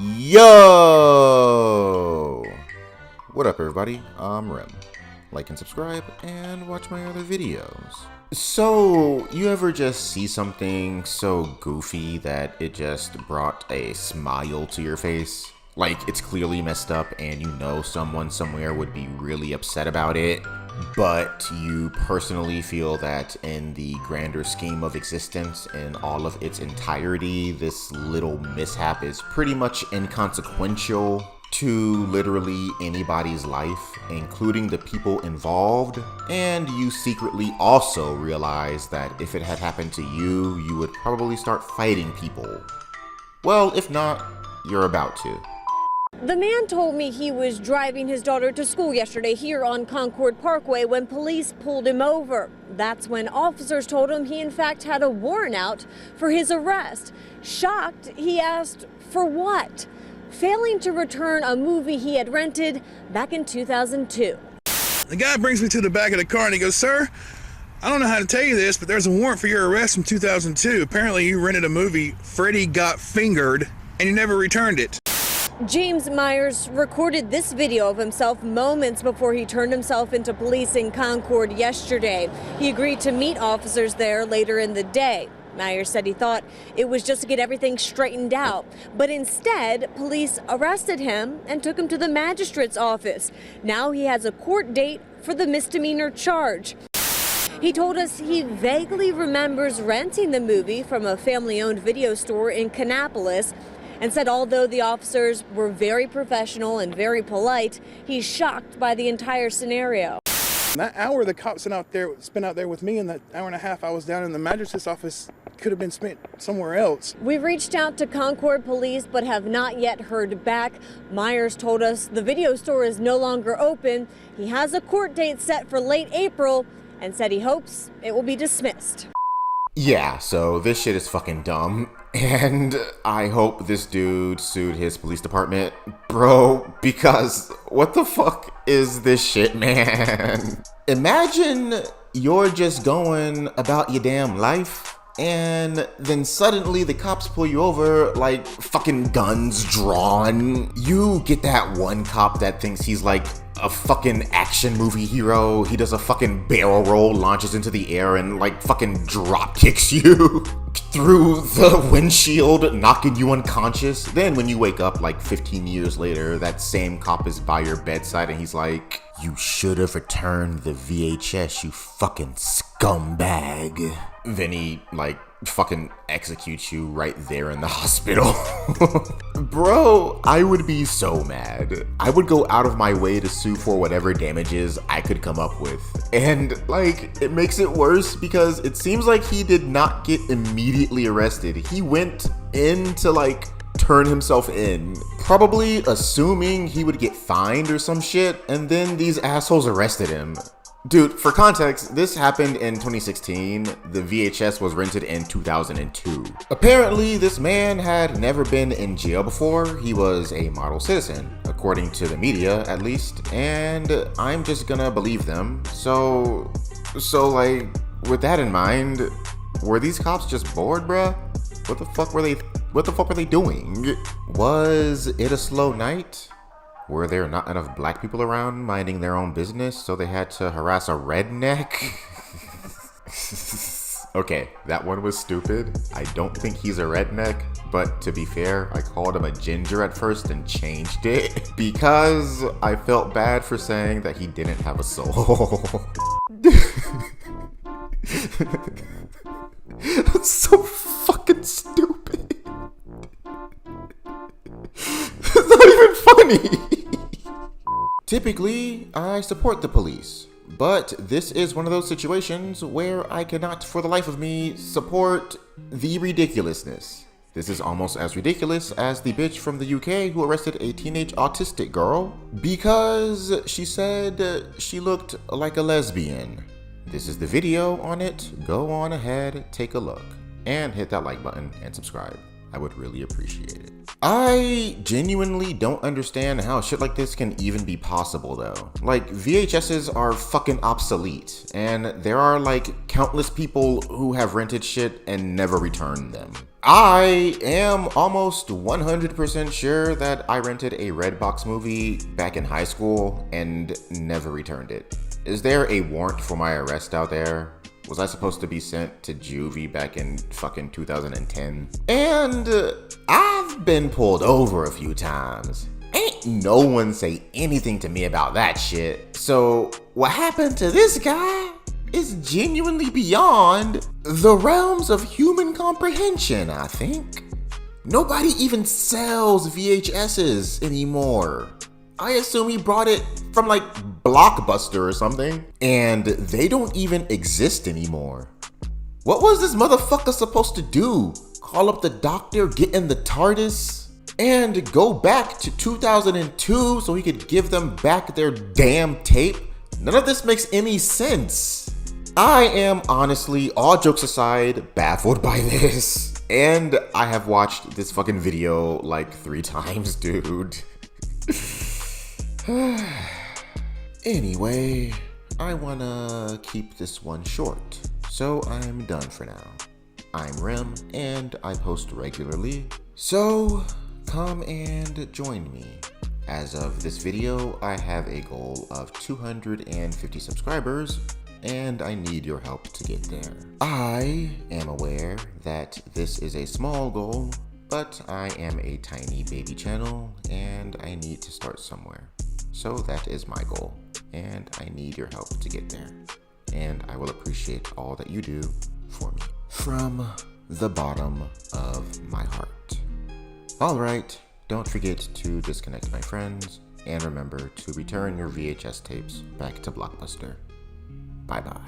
Yo! What up, everybody? I'm Rem. Like and subscribe and watch my other videos. So, you ever just see something so goofy that it just brought a smile to your face? Like, it's clearly messed up and you know someone somewhere would be really upset about it, but you personally feel that in the grander scheme of existence, in all of its entirety, this little mishap is pretty much inconsequential to literally anybody's life, including the people involved, and you secretly also realize that if it had happened to you, you would probably start fighting people. Well, if not, you're about to. The man told me he was driving his daughter to school yesterday here on Concord Parkway when police pulled him over. That's when officers told him he in fact had a warrant out for his arrest. Shocked, he asked, for what? Failing to return a movie he had rented back in 2002. The guy brings me to the back of the car and he goes, "Sir, I don't know how to tell you this, but there's a warrant for your arrest from 2002. Apparently you rented a movie, Freddy Got Fingered, and you never returned it." James Myers recorded this video of himself moments before he turned himself into police in Concord yesterday. He agreed to meet officers there later in the day. Myers said he thought it was just to get everything straightened out, but instead, police arrested him and took him to the magistrate's office. Now he has a court date for the misdemeanor charge. He told us he vaguely remembers renting the movie from a family-owned video store in Kannapolis, and said although the officers were very professional and very polite, he's shocked by the entire scenario. That hour the cops spent out there with me, and that hour and a half I was down in the magistrate's office could have been spent somewhere else. We've reached out to Concord police but have not yet heard back. Myers told us the video store is no longer open. He has a court date set for late April and said he hopes it will be dismissed. Yeah, so this shit is fucking dumb, and I hope this dude sued his police department, bro, because what the fuck is this shit, man? Imagine you're just going about your damn life, and then suddenly the cops pull you over, like fucking guns drawn. You get that one cop that thinks he's like a fucking action movie hero. He does a fucking barrel roll, launches into the air, and like fucking drop kicks you through the windshield, knocking you unconscious. Then when you wake up like 15 years later, that same cop is by your bedside and he's like, "You should have returned the VHS, you fucking scumbag." Then he like fucking executes you right there in the hospital. Bro, I would be so mad. I would go out of my way to sue for whatever damages I could come up with. And like, it makes it worse because it seems like he did not get immediately arrested. He went in to like turn himself in, probably assuming he would get fined or some shit, and then these assholes arrested him. Dude, for context, this happened in 2016. The VHS was rented in 2002. Apparently, this man had never been in jail before. He was a model citizen, according to the media at least, and I'm just gonna believe them. So like, with that in mind, were these cops just bored, bruh? What the fuck were they doing? Was it a slow night? Were there not enough black people around minding their own business, so they had to harass a redneck? Okay, that one was stupid. I don't think he's a redneck, but to be fair, I called him a ginger at first and changed it because I felt bad for saying that he didn't have a soul. That's so fucking stupid. It's not even funny. Typically, I support the police, but this is one of those situations where I cannot for the life of me support the ridiculousness. This is almost as ridiculous as the bitch from the UK who arrested a teenage autistic girl because she said she looked like a lesbian. This is the video on it. Go on ahead, take a look, and hit that like button and subscribe. I would really appreciate it. I genuinely don't understand how shit like this can even be possible though. Like, VHSs are fucking obsolete, and there are like countless people who have rented shit and never returned them. I am almost 100% sure that I rented a Redbox movie back in high school and never returned it. Is there a warrant for my arrest out there? Was I supposed to be sent to juvie back in fucking 2010? And I've been pulled over a few times. Ain't no one say anything to me about that shit. So what happened to this guy is genuinely beyond the realms of human comprehension, I think. Nobody even sells VHSs anymore. I assume he brought it from like Blockbuster or something, and they don't even exist anymore. What was this motherfucker supposed to do? Call up the doctor, get in the TARDIS, and go back to 2002 so he could give them back their damn tape? None of this makes any sense. I am honestly, all jokes aside, baffled by this. And I have watched this fucking video like 3 times, dude. Anyway, I wanna keep this one short, so I'm done for now. I'm Rem, and I post regularly, so come and join me. As of this video, I have a goal of 250 subscribers, and I need your help to get there. I am aware that this is a small goal, but I am a tiny baby channel, and I need to start somewhere. So that is my goal, and I need your help to get there. And I will appreciate all that you do for me. From the bottom of my heart. Alright, don't forget to disconnect my friends, and remember to return your VHS tapes back to Blockbuster. Bye-bye.